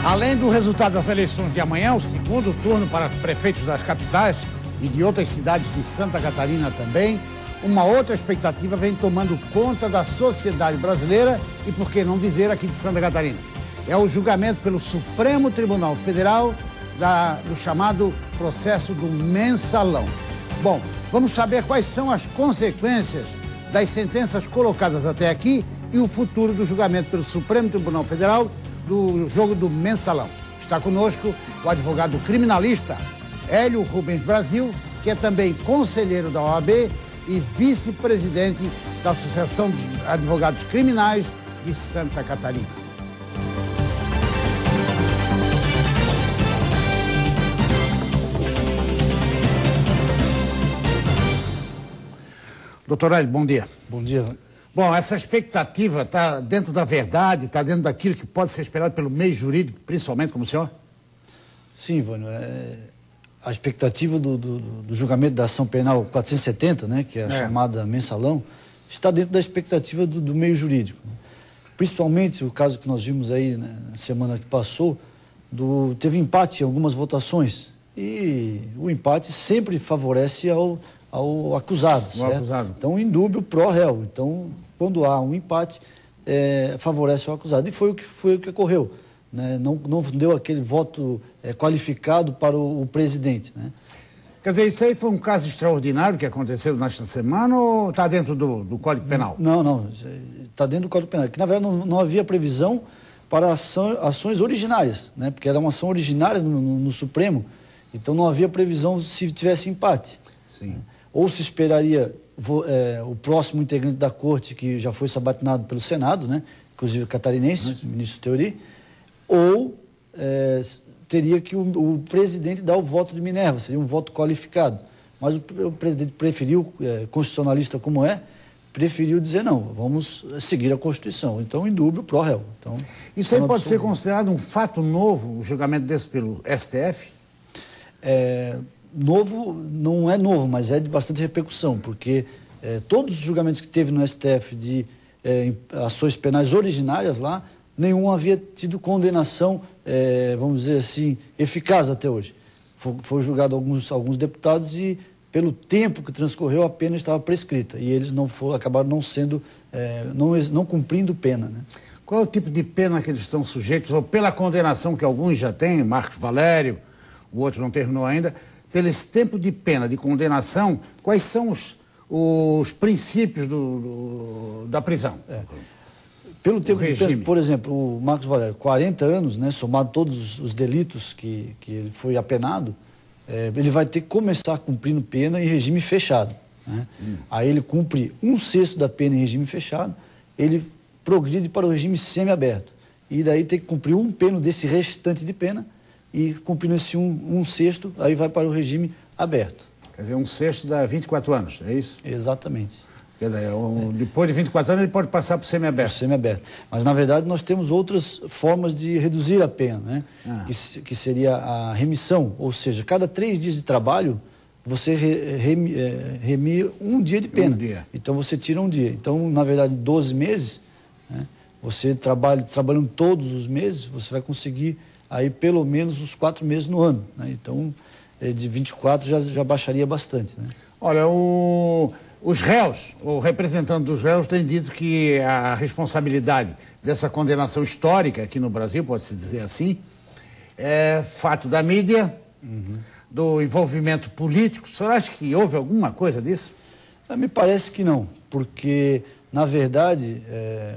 Além do resultado das eleições de amanhã, o segundo turno para prefeitos das capitais e de outras cidades de Santa Catarina também, uma outra expectativa vem tomando conta da sociedade brasileira e, por que não dizer, aqui de Santa Catarina. É o julgamento pelo Supremo Tribunal Federal do chamado processo do Mensalão. Bom, vamos saber quais são as consequências das sentenças colocadas até aqui e o futuro do julgamento pelo Supremo Tribunal Federal do jogo do Mensalão. Está conosco o advogado criminalista Hélio Rubens Brasil, que é também conselheiro da OAB e vice-presidente da Associação de Advogados Criminais de Santa Catarina. Doutor Hélio, bom dia. Bom dia. Bom, essa expectativa está dentro da verdade, está dentro daquilo que pode ser esperado pelo meio jurídico, principalmente como o senhor? Sim, Vânio. A expectativa do julgamento da ação penal 470, né, que é a chamada Mensalão, está dentro da expectativa do meio jurídico. Principalmente o caso que nós vimos aí, né, na semana que passou, teve empate em algumas votações e o empate sempre favorece ao acusado, certo? Acusado. Então, indúbio pró-réu. Então, quando há um empate, favorece o acusado. E foi o que ocorreu. Né? Não deu aquele voto qualificado para o presidente. Né? Quer dizer, isso aí foi um caso extraordinário que aconteceu nesta semana ou está dentro do Código Penal? Não. Está dentro do Código Penal. Que, na verdade, não havia previsão para ações originárias, né? Porque era uma ação originária no Supremo. Então, não havia previsão se tivesse empate. Sim. Ou se esperaria o próximo integrante da corte, que já foi sabatinado pelo Senado, né? Inclusive catarinense, o ministro Teori, ou teria que o presidente dar o voto de Minerva, seria um voto qualificado. Mas o presidente preferiu, constitucionalista como preferiu dizer não, vamos seguir a Constituição. Então, indúbio pró-réu. Então, isso aí pode ser considerado um fato novo, o julgamento desse pelo STF? Novo, não é novo, mas é de bastante repercussão, porque todos os julgamentos que teve no STF de ações penais originárias lá, nenhum havia tido condenação, vamos dizer assim, eficaz até hoje. Foi julgado alguns deputados e, pelo tempo que transcorreu, a pena estava prescrita e eles acabaram não sendo, não cumprindo pena, né? Qual é o tipo de pena que eles estão sujeitos, ou pela condenação que alguns já têm, Marcos Valério, o outro não terminou ainda, pelo esse tempo de pena, de condenação, quais são os princípios da prisão? Pelo tempo de pena, por exemplo, o Marcos Valério, 40 anos, né, somado todos os delitos que ele foi apenado, ele vai ter que começar cumprindo pena em regime fechado. Né? Aí ele cumpre 1/6 da pena em regime fechado, ele progride para o regime semiaberto. E daí tem que cumprir um peno desse restante de pena, e cumprindo esse 1/6, aí vai para o regime aberto. Quer dizer, 1/6 dá 24 anos, é isso? Exatamente. Quer dizer, depois de 24 anos ele pode passar para o semiaberto. Semiaberto. Mas, na verdade, nós temos outras formas de reduzir a pena, né? Que seria a remissão, ou seja, cada 3 dias de trabalho, você remia um dia de pena. Então, você tira um dia. Então, na verdade, 12 meses, né, você trabalhando todos os meses, você vai conseguir aí pelo menos os 4 meses no ano, né? Então, de 24 já baixaria bastante, né? Olha, os réus, o representante dos réus tem dito que a responsabilidade dessa condenação histórica aqui no Brasil, pode-se dizer assim, é fato da mídia, do envolvimento político. O senhor acha que houve alguma coisa disso? Me parece que não, porque, na verdade,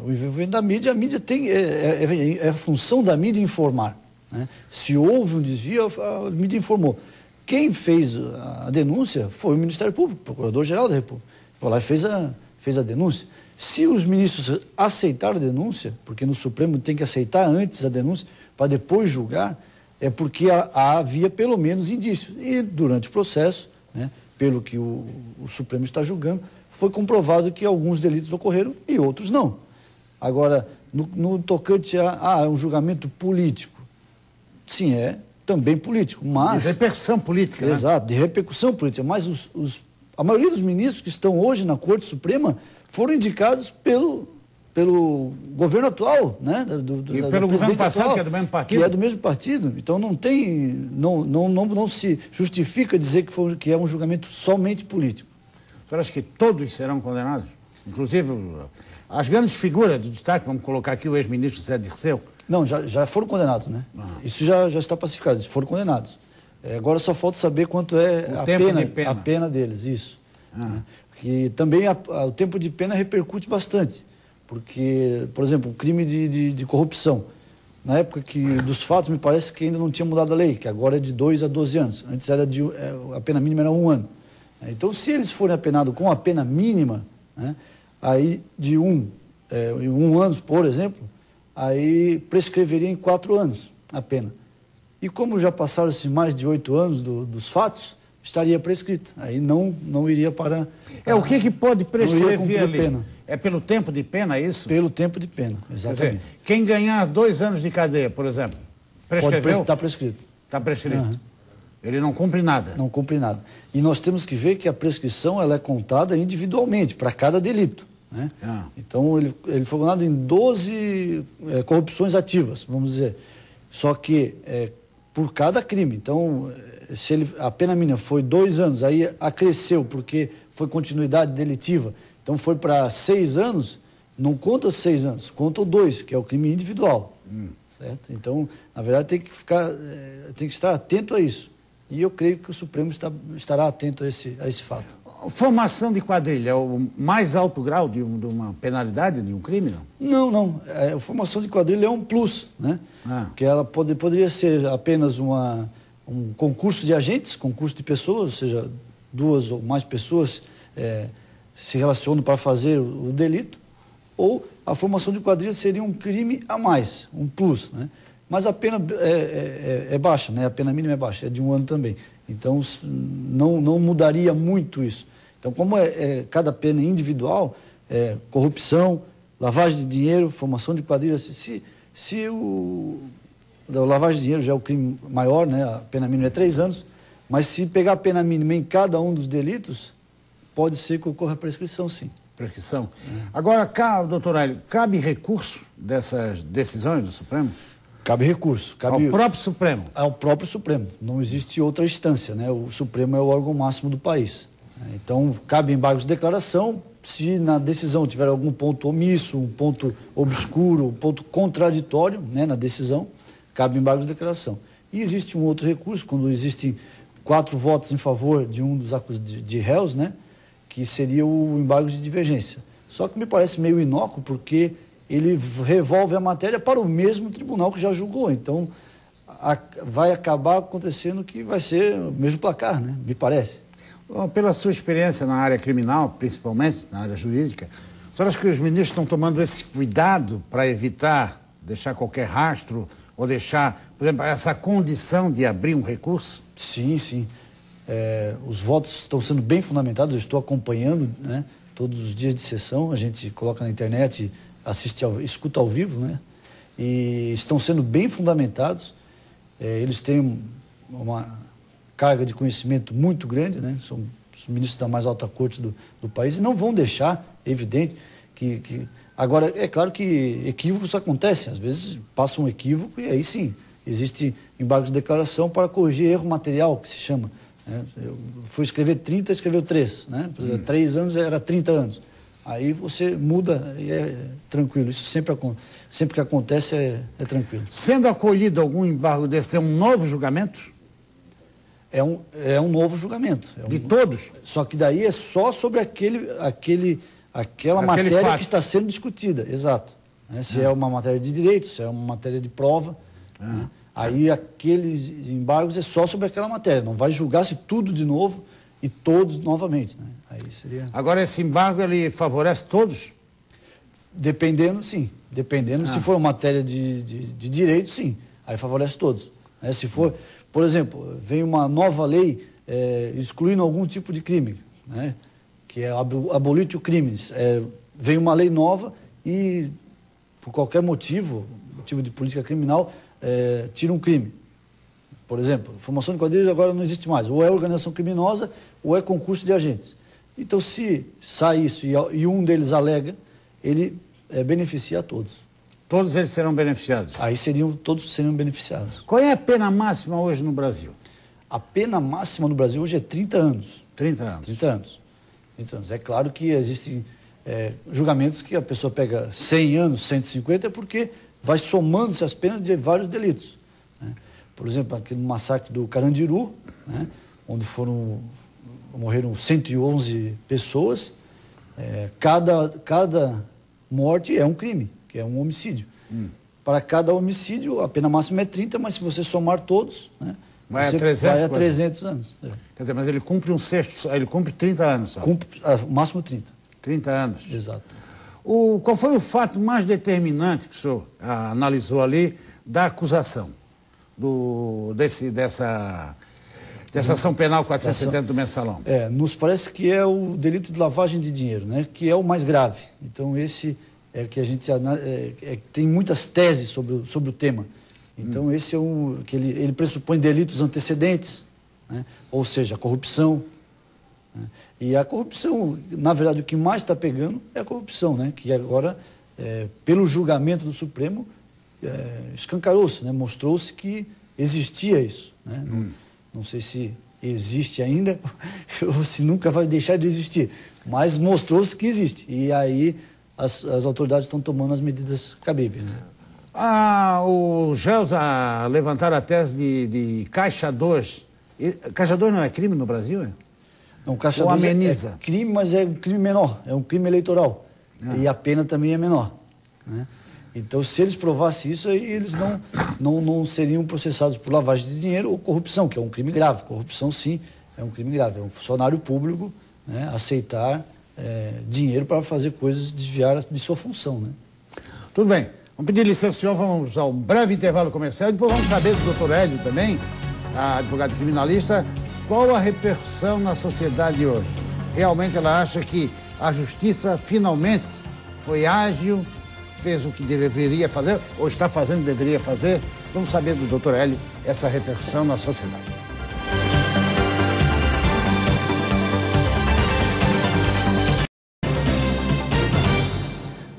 o envolvimento da mídia, a mídia tem, é a função da mídia informar. Né? Se houve um desvio, a mídia informou. Quem fez a denúncia foi o Ministério Público, o Procurador-Geral da República. Foi lá e fez a denúncia. Se os ministros aceitaram a denúncia, porque no Supremo tem que aceitar antes a denúncia para depois julgar, é porque havia pelo menos indícios. E durante o processo, né, pelo que o Supremo está julgando, foi comprovado que alguns delitos ocorreram e outros não. Agora, no tocante a um julgamento político, sim, é também político, mas... De repercussão política, né? Exato, de repercussão política. Mas a maioria dos ministros que estão hoje na Corte Suprema foram indicados pelo governo atual, né? E pelo governo passado, atual, que é do mesmo partido. Que é do mesmo partido. Então não se justifica dizer que é um julgamento somente político. O senhor acha que todos serão condenados? Inclusive as grandes figuras de destaque, vamos colocar aqui o ex-ministro Zé Dirceu. Não, já foram condenados, né? Isso já está pacificado, eles foram condenados. Agora só falta saber quanto é a pena deles, isso. Que também o tempo de pena repercute bastante. Porque, por exemplo, o crime de corrupção. Na época dos fatos, me parece que ainda não tinha mudado a lei, que agora é de 2 a 12 anos. Antes a pena mínima era 1 ano. Então, se eles forem apenados com a pena mínima, né, aí de 1 ano, por exemplo, aí prescreveria em 4 anos a pena. E como já passaram-se mais de 8 anos dos fatos, estaria prescrito. Aí não iria para... o que pode prescrever ali? Pena. É pelo tempo de pena, é isso? Pelo tempo de pena, exatamente. Quer dizer, quem ganhar 2 anos de cadeia, por exemplo, prescreveu? Está prescrito. Está prescrito. Ele não cumpre nada. Não cumpre nada. E nós temos que ver que a prescrição ela é contada individualmente, para cada delito. Né? Então, ele foi condenado em 12 corrupções ativas, vamos dizer. Só que por cada crime. Então, se a pena mínima foi 2 anos, aí acresceu porque foi continuidade delitiva, então foi para 6 anos, não conta 6 anos, conta 2, que é o crime individual. Certo? Então, na verdade, tem que estar atento a isso. E eu creio que o Supremo estará atento a esse fato. Formação de quadrilha é o mais alto grau de uma penalidade, de um crime, não? Não. A formação de quadrilha é um plus, né? Que ela poderia ser apenas um concurso de agentes, concurso de pessoas, ou seja, 2 ou mais pessoas se relacionam para fazer o delito, ou a formação de quadrilha seria um crime a mais, um plus, né? Mas a pena é baixa, né? A pena mínima é baixa, é de 1 ano também. Então, não mudaria muito isso. Então, como cada pena individual, corrupção, lavagem de dinheiro, formação de quadrilha, se a lavagem de dinheiro já é o crime maior, né? A pena mínima é 3 anos, mas se pegar a pena mínima em cada um dos delitos, pode ser que ocorra prescrição, sim. Prescrição. Agora, doutor Hélio, cabe recurso dessas decisões do Supremo? Cabe recurso. Ao próprio Supremo? Ao próprio Supremo. Não existe outra instância, né? O Supremo é o órgão máximo do país. Então, cabe embargos de declaração. Se na decisão tiver algum ponto omisso, um ponto obscuro, um ponto contraditório, né, na decisão, cabe embargos de declaração. E existe um outro recurso, quando existem 4 votos em favor de um dos de réus, né, que seria o embargo de divergência. Só que me parece meio inócuo, porque ele revolve a matéria para o mesmo tribunal que já julgou. Então, vai acabar acontecendo que vai ser o mesmo placar, né? Me parece. Bom, pela sua experiência na área criminal, principalmente na área jurídica, o senhor acha que os ministros estão tomando esse cuidado para evitar deixar qualquer rastro ou deixar, por exemplo, essa condição de abrir um recurso? Sim, sim. Os votos estão sendo bem fundamentados, eu estou acompanhando, né, todos os dias de sessão, a gente coloca na internet, escuta ao vivo, né? E estão sendo bem fundamentados. Eles têm uma carga de conhecimento muito grande, né? São os ministros da mais alta corte do país e não vão deixar, é evidente, que... Agora, é claro que equívocos acontecem, às vezes passa um equívoco e aí sim, existe embargo de declaração para corrigir erro material, que se chama. Né? Eu fui escrever 30, escreveu 3, né? 3 anos era 30 anos. Aí você muda e é tranquilo. Isso sempre que acontece é tranquilo. Sendo acolhido algum embargo desse, tem um novo julgamento? É um novo julgamento. De todos? Só que daí é só sobre aquela matéria fato que está sendo discutida. Exato. Né? Se é uma matéria de direito, se é uma matéria de prova. Né? Aí aqueles embargos é só sobre aquela matéria. Não vai julgar-se tudo de novo e todos novamente, né? Aí seria... Agora, esse embargo, ele favorece todos? Dependendo, sim. Dependendo, se for matéria de direito, sim. Aí favorece todos. Né? Se for, por exemplo, vem uma nova lei excluindo algum tipo de crime, né? Que é abolitio criminis. Vem uma lei nova e, por qualquer motivo de política criminal, tira um crime. Por exemplo, formação de quadrilha agora não existe mais. Ou é organização criminosa ou é concurso de agentes. Então, se sai isso e um deles alega, ele beneficia a todos. Todos eles serão beneficiados? Aí todos seriam beneficiados. Qual é a pena máxima hoje no Brasil? A pena máxima no Brasil hoje é 30 anos. 30 anos. 30 anos. 30 anos. É claro que existem julgamentos que a pessoa pega 100 anos, 150, porque vai somando-se as penas de vários delitos, né? Por exemplo, aqui no massacre do Carandiru, né, onde morreram 111 pessoas, cada morte é um crime, que é um homicídio. Para cada homicídio, a pena máxima é 30, mas se você somar todos, né, vai a 300 anos. Quer dizer, mas ele cumpre ele cumpre 30 anos só. Cumpre o máximo 30. 30 anos. Exato. Qual foi o fato mais determinante que o senhor analisou ali da acusação dessa ação penal 470 do Mensalão? Nos parece que é o delito de lavagem de dinheiro, né, que é o mais grave. Então, esse é que a gente tem muitas teses sobre o tema. Então, esse é que ele pressupõe delitos antecedentes, né, ou seja, a corrupção. Né, e a corrupção, na verdade, o que mais está pegando é a corrupção, né, que agora, pelo julgamento do Supremo, escancarou-se, né, mostrou-se que existia isso. Né, não sei se existe ainda ou se nunca vai deixar de existir, mas mostrou-se que existe. E aí as autoridades estão tomando as medidas cabíveis. Né? Os réus levantaram a tese de Caixa 2. Caixa 2 não é crime no Brasil? Não, Caixa 2 é crime, mas é um crime menor, é um crime eleitoral. E a pena também é menor. Né? Então, se eles provassem isso, aí eles não seriam processados por lavagem de dinheiro ou corrupção, que é um crime grave. Corrupção, sim, é um crime grave. É um funcionário público, né, aceitar dinheiro para fazer coisas, desviar de sua função. Né? Tudo bem. Vamos pedir licença, senhor, vamos a um breve intervalo comercial e depois vamos saber do doutor Hélio também, advogado criminalista, qual a repercussão na sociedade de hoje. Realmente ela acha que a justiça finalmente foi ágil, fez o que deveria fazer, ou está fazendo o que deveria fazer. Vamos saber do doutor Hélio essa repercussão na sociedade.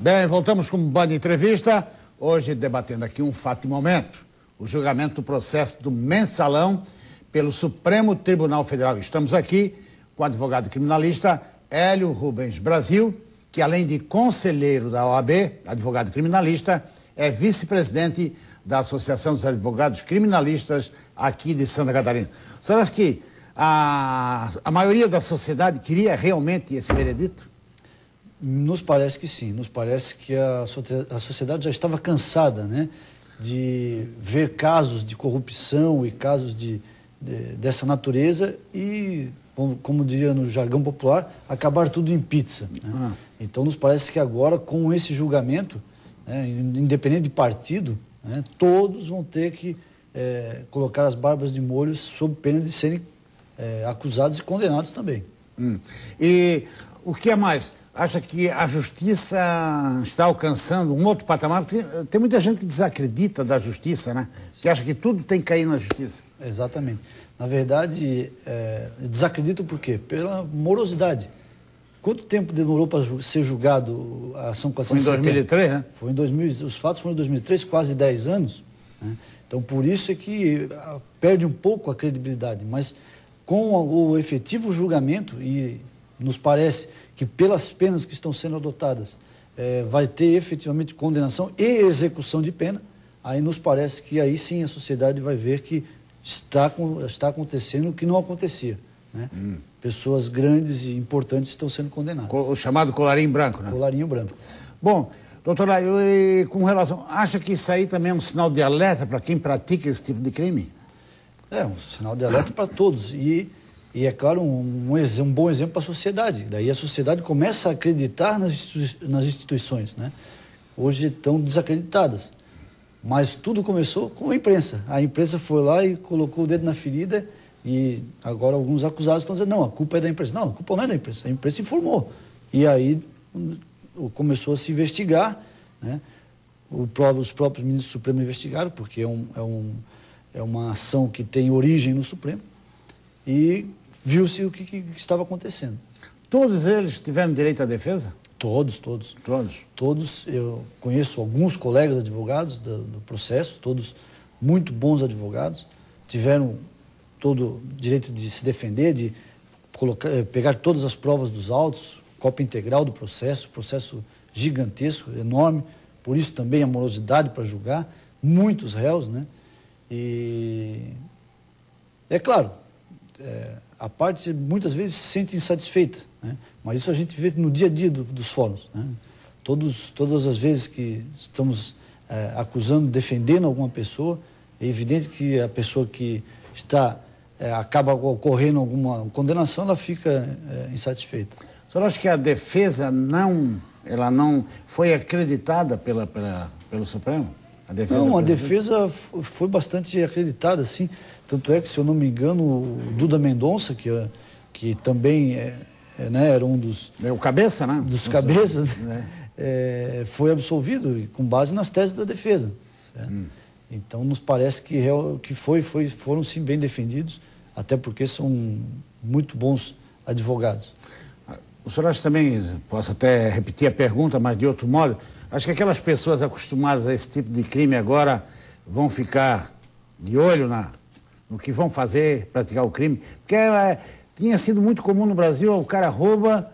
Bem, voltamos com um Band Entrevista, hoje debatendo aqui um fato e momento, o julgamento do processo do Mensalão pelo Supremo Tribunal Federal. Estamos aqui com o advogado criminalista Hélio Rubens Brasil, que além de conselheiro da OAB, advogado criminalista, é vice-presidente da Associação dos Advogados Criminalistas aqui de Santa Catarina. Senhor, acha que a maioria da sociedade queria realmente esse veredito? Nos parece que sim, nos parece que a sociedade já estava cansada, né, de ver casos de corrupção e casos dessa natureza e, como diria no jargão popular, acabar tudo em pizza. Né? Então, nos parece que agora, com esse julgamento, né, independente de partido, né, todos vão ter que colocar as barbas de molho sob pena de serem acusados e condenados também. E o que é mais? Acha que a justiça está alcançando um outro patamar? Tem muita gente que desacredita da justiça, né? Que acha que tudo tem que cair na justiça. Exatamente. Na verdade, desacredito por quê? Pela morosidade. Quanto tempo demorou para ser julgado a ação 470? Foi em 2003, né? Foi em 2000, os fatos foram em 2003, quase 10 anos. Né? Então, por isso é que perde um pouco a credibilidade. Mas com o efetivo julgamento, e nos parece que pelas penas que estão sendo adotadas, vai ter efetivamente condenação e execução de pena, aí nos parece que aí sim a sociedade vai ver que está acontecendo o que não acontecia. Né? Pessoas grandes e importantes estão sendo condenadas. O chamado colarinho branco, né? Colarinho branco. Bom, doutor, com relação... Acha que isso aí também é um sinal de alerta para quem pratica esse tipo de crime? É um sinal de alerta para todos. E é claro, um bom exemplo para a sociedade. Daí a sociedade começa a acreditar nas instituições. Né? Hoje estão desacreditadas. Mas tudo começou com a imprensa. A imprensa foi lá e colocou o dedo na ferida e agora alguns acusados estão dizendo, não, a culpa é da imprensa. Não, a culpa não é da imprensa, a imprensa informou. E aí começou a se investigar, né? Os próprios ministros do Supremo investigaram, porque é uma ação que tem origem no Supremo, e viu-se o que estava acontecendo. Todos eles tiveram direito à defesa? Todos. Todos. Eu conheço alguns colegas advogados do processo, todos muito bons advogados, tiveram todo o direito de se defender, de pegar todas as provas dos autos, cópia integral do processo gigantesco, enorme, por isso também a morosidade para julgar, muitos réus, né? E é claro, a parte muitas vezes se sente insatisfeita, né? Mas isso a gente vê no dia a dia dos fóruns, né? Todas as vezes que estamos acusando, defendendo alguma pessoa, é evidente que a pessoa que acaba ocorrendo alguma condenação, ela fica insatisfeita. O senhor acha que a defesa não foi acreditada pelo Supremo? A defesa foi bastante acreditada, sim. Tanto é que, se eu não me engano, o Duda Mendonça, que também era um dos... É o cabeça, né? Dos cabeças, foi absolvido com base nas teses da defesa. Certo? Então, nos parece que foram, sim, bem defendidos, até porque são muito bons advogados. O senhor acha também, posso até repetir a pergunta, mas de outro modo, acho que aquelas pessoas acostumadas a esse tipo de crime agora vão ficar de olho no que vão fazer, praticar o crime? Porque tinha sido muito comum no Brasil, o cara rouba,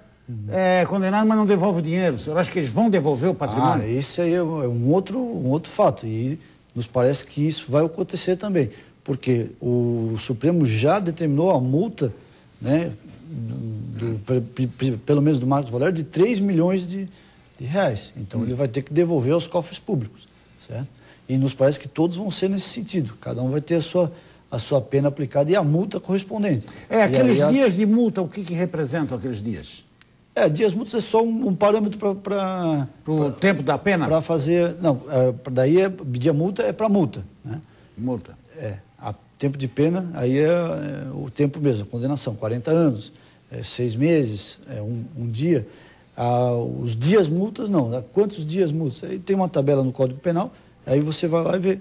é condenado, mas não devolve o dinheiro. O senhor acha que eles vão devolver o patrimônio? Esse aí é um outro fato, e nos parece que isso vai acontecer também, porque o Supremo já determinou a multa, né, pelo menos do Marcos Valério, de 3 milhões de reais. Então ele vai ter que devolver aos cofres públicos, certo? E nos parece que todos vão ser nesse sentido. Cada um vai ter a sua pena aplicada e a multa correspondente. Aqueles dias de multa, o que representam aqueles dias? Dias multas é só um parâmetro para... o tempo da pena? Para fazer... Não, daí dia multa é para multa, né? Multa. Tempo de pena, aí é o tempo mesmo, a condenação, 40 anos, 6 meses, um dia. Os dias multas, não. Quantos dias multas? Aí tem uma tabela no Código Penal, aí você vai lá e vê,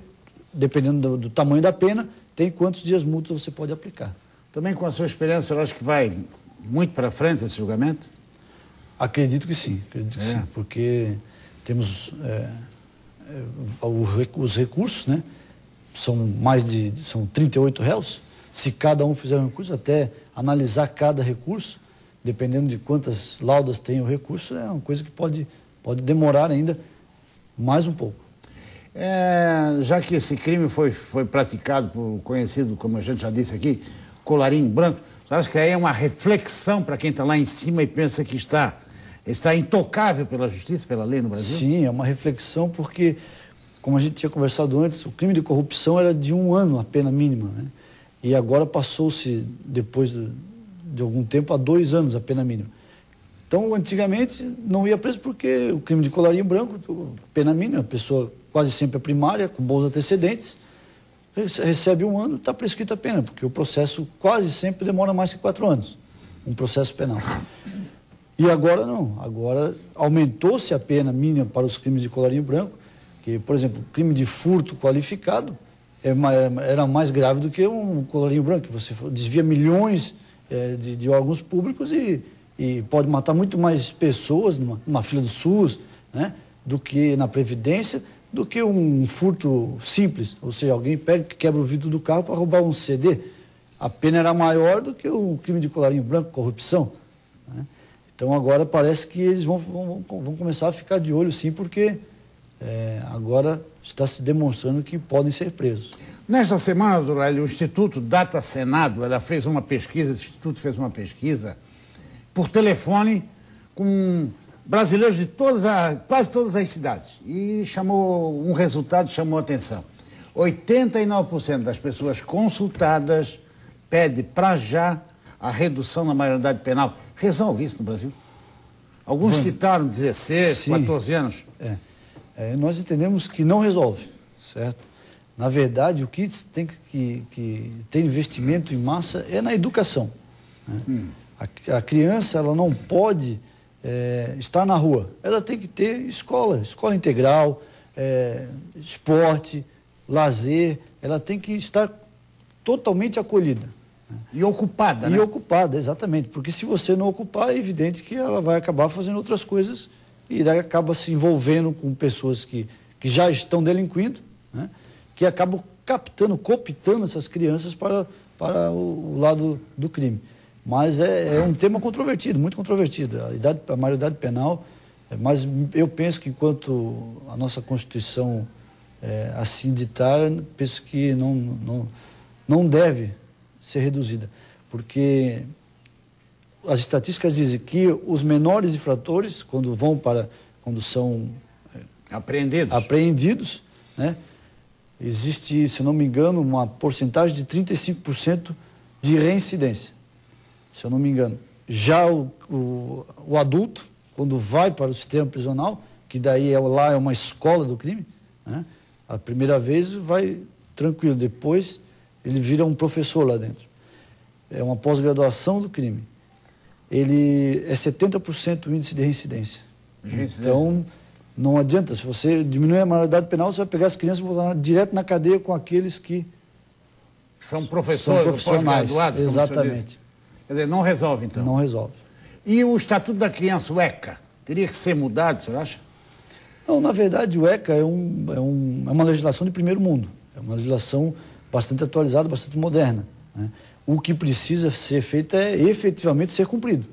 dependendo do tamanho da pena, tem quantos dias multas você pode aplicar. Também com a sua experiência, eu acho que vai muito para frente esse julgamento? Acredito que sim, porque temos os recursos, né? São 38 réus. Se cada um fizer um recurso, até analisar cada recurso, dependendo de quantas laudas tem o recurso, é uma coisa que pode demorar ainda mais um pouco. Já que esse crime foi praticado por conhecido, como a gente já disse aqui, colarinho branco, você acha que aí é uma reflexão para quem está lá em cima e pensa que está intocável pela justiça, pela lei no Brasil? Sim, é uma reflexão porque, como a gente tinha conversado antes, o crime de corrupção era de 1 ano a pena mínima, né? E agora passou-se, depois de algum tempo, a 2 anos a pena mínima. Então, antigamente, não ia preso porque o crime de colarinho branco, pena mínima, a pessoa quase sempre é primária, com bons antecedentes, recebe 1 ano, está prescrita a pena, porque o processo quase sempre demora mais que 4 anos, um processo penal. E agora não, agora aumentou-se a pena mínima para os crimes de colarinho branco, que, por exemplo, o crime de furto qualificado era mais grave do que um colarinho branco, que você desvia milhões de órgãos públicos e pode matar muito mais pessoas numa fila do SUS, né, do que na Previdência, do que um furto simples, ou seja, alguém pega e quebra o vidro do carro para roubar um CD. A pena era maior do que o crime de colarinho branco, corrupção, né? Então agora parece que eles vão começar a ficar de olho, sim, porque agora está se demonstrando que podem ser presos. Nesta semana, Durali, o Instituto Data Senado, esse instituto fez uma pesquisa por telefone com brasileiros de quase todas as cidades. E um resultado chamou a atenção. 89% das pessoas consultadas pede para já a redução da maioridade penal. Resolve isso no Brasil? Alguns citaram 16, sim, 14 anos. Nós entendemos que não resolve, certo? Na verdade, o que tem que ter investimento em massa é na educação, né? A criança, ela não pode estar na rua. Ela tem que ter escola integral, esporte, lazer. Ela tem que estar totalmente acolhida, E ocupada, né? E ocupada, exatamente. Porque se você não ocupar, é evidente que ela vai acabar fazendo outras coisas e daí acaba se envolvendo com pessoas que já estão delinquindo, né? Que acabam cooptando essas crianças para o lado do crime. Mas é um tema controvertido, muito controvertido. A maioridade penal, mas eu penso que enquanto a nossa Constituição assim ditar, penso que não deve ser reduzida. Porque as estatísticas dizem que os menores infratores, quando são apreendidos, né, existe, se não me engano, uma porcentagem de 35% de reincidência, se eu não me engano. Já o adulto, quando vai para o sistema prisional, que daí lá é uma escola do crime, né, a primeira vez vai tranquilo, depois ele vira um professor lá dentro. É uma pós-graduação do crime. Ele é 70% o índice de reincidência. Então, não adianta. Se você diminuir a maioridade penal, você vai pegar as crianças e botar direto na cadeia com aqueles que são professores, pós-graduados. Exatamente. Quer dizer, não resolve, então. Não resolve. E o Estatuto da Criança, o ECA, teria que ser mudado, o senhor acha? Não, na verdade, o ECA é uma legislação de primeiro mundo. É uma legislação bastante atualizada, bastante moderna, né? O que precisa ser feito é efetivamente ser cumprido.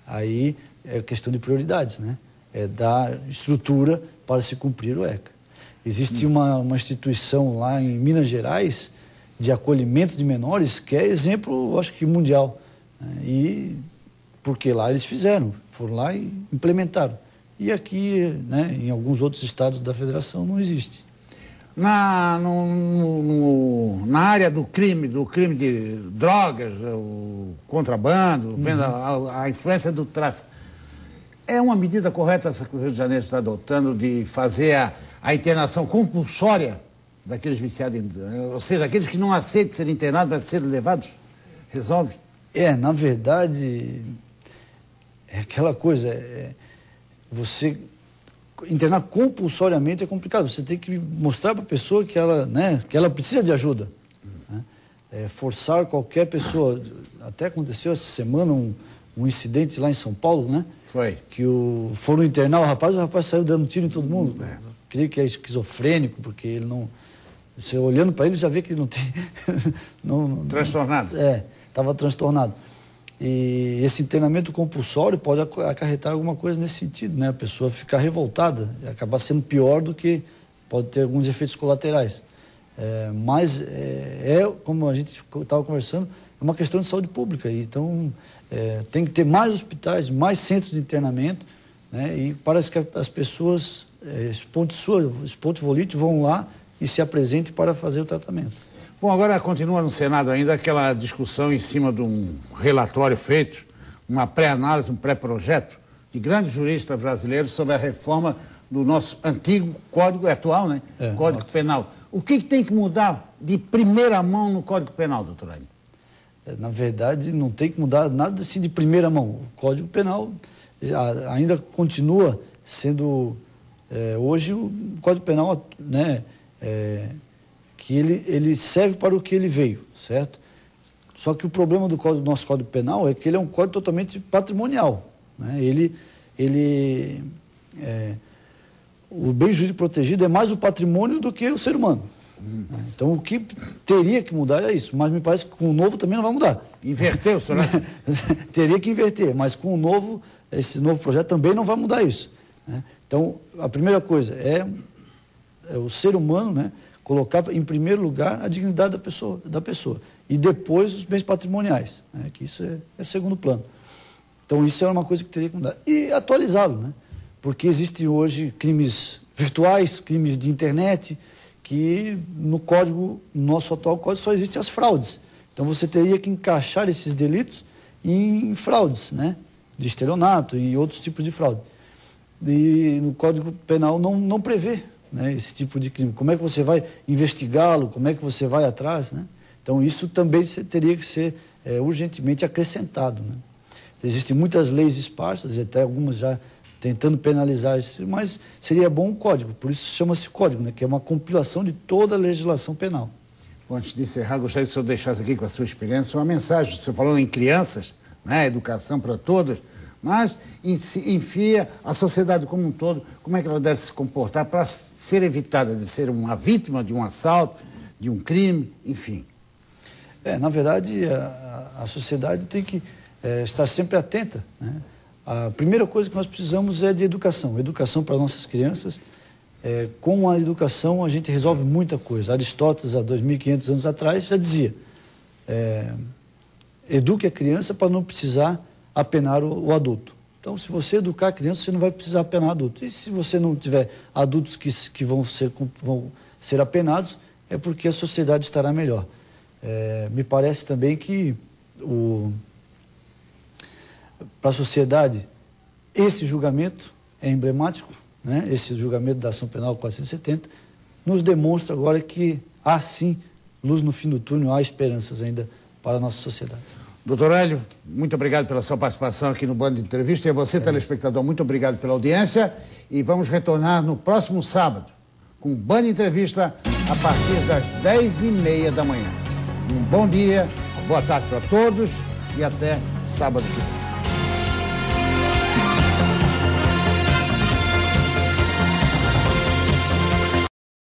Aí é questão de prioridades, né? É dar estrutura para se cumprir o ECA. Existe uma instituição lá em Minas Gerais de acolhimento de menores que é exemplo, acho que mundial, né? E porque lá eles foram lá e implementaram. E aqui, né, em alguns outros estados da federação não existe. Na área do crime de drogas, o contrabando, a influência do tráfico, é uma medida correta essa que o Rio de Janeiro está adotando de fazer a internação compulsória daqueles viciados, ou seja, aqueles que não aceitam ser internados, mas serem levados? Resolve? Na verdade, é aquela coisa, você internar compulsoriamente é complicado. Você tem que mostrar para a pessoa que ela precisa de ajuda, né? Forçar qualquer pessoa. Até aconteceu essa semana um incidente lá em São Paulo, né? Foi. Que foram internar o rapaz saiu dando tiro em todo mundo. Creio que é esquizofrênico, porque ele não... Você olhando para ele já vê que ele não tem... Transtornado. Estava transtornado. E esse internamento compulsório pode acarretar alguma coisa nesse sentido, né? A pessoa ficar revoltada, acabar sendo pior do que pode ter alguns efeitos colaterais. Mas como a gente estava conversando, é uma questão de saúde pública. Então, tem que ter mais hospitais, mais centros de internamento, né? E parece que as pessoas, esponte vão lá e se apresentem para fazer o tratamento. Bom, agora continua no Senado ainda aquela discussão em cima de um relatório feito, uma pré-análise, um pré-projeto de grandes juristas brasileiros sobre a reforma do nosso antigo Código atual, né? Código Penal. O que tem que mudar de primeira mão no Código Penal, doutor Aine? Na verdade, não tem que mudar nada assim de primeira mão. O Código Penal ainda continua sendo, hoje, o Código Penal, né? Que ele serve para o que ele veio, certo? Só que o problema do nosso Código Penal é que ele é um código totalmente patrimonial, né? O bem jurídico protegido é mais o patrimônio do que o ser humano. Então, o que teria que mudar é isso, mas me parece que com o novo também não vai mudar. Inverteu, senhor? Teria que inverter, mas com esse novo projeto também não vai mudar isso, né? Então, a primeira coisa é o ser humano, né? Colocar em primeiro lugar a dignidade da pessoa e depois os bens patrimoniais, né? Que isso é segundo plano. Então isso é uma coisa que teria que mudar. E atualizá-lo, né? Porque existem hoje crimes virtuais, crimes de internet, que no nosso atual código só existem as fraudes. Então você teria que encaixar esses delitos em fraudes, né? De estelionato e outros tipos de fraude. E no Código Penal não prevê, né, esse tipo de crime. Como é que você vai investigá-lo? Como é que você vai atrás, né? Então, isso também teria que ser urgentemente acrescentado, né? Existem muitas leis esparsas, e até algumas já tentando penalizar isso, mas seria bom um código, por isso chama-se código, né, que é uma compilação de toda a legislação penal. Antes de encerrar, gostaria que o senhor deixasse aqui com a sua experiência uma mensagem. Você falou em crianças, né, educação para todos, mas enfia a sociedade como um todo, como é que ela deve se comportar para ser evitada de ser uma vítima de um assalto, de um crime, enfim. Na verdade, a sociedade tem que estar sempre atenta, né? A primeira coisa que nós precisamos é de educação. Educação para nossas crianças. Com a educação a gente resolve muita coisa. Aristóteles, há 2.500 anos atrás, já dizia: eduque a criança para não precisar apenar o adulto. Então, se você educar a criança, você não vai precisar apenar o adulto. E se você não tiver adultos que vão ser apenados, é porque a sociedade estará melhor. Me parece também que para a sociedade esse julgamento é emblemático, né? Esse julgamento da ação penal 470 nos demonstra agora que há sim luz no fim do túnel, há esperanças ainda para a nossa sociedade. Doutor Hélio, muito obrigado pela sua participação aqui no Band de Entrevista. E a você, telespectador, muito obrigado pela audiência. E vamos retornar no próximo sábado com Band de Entrevista a partir das 10h30 da manhã. Um bom dia, uma boa tarde para todos e até sábado que vem.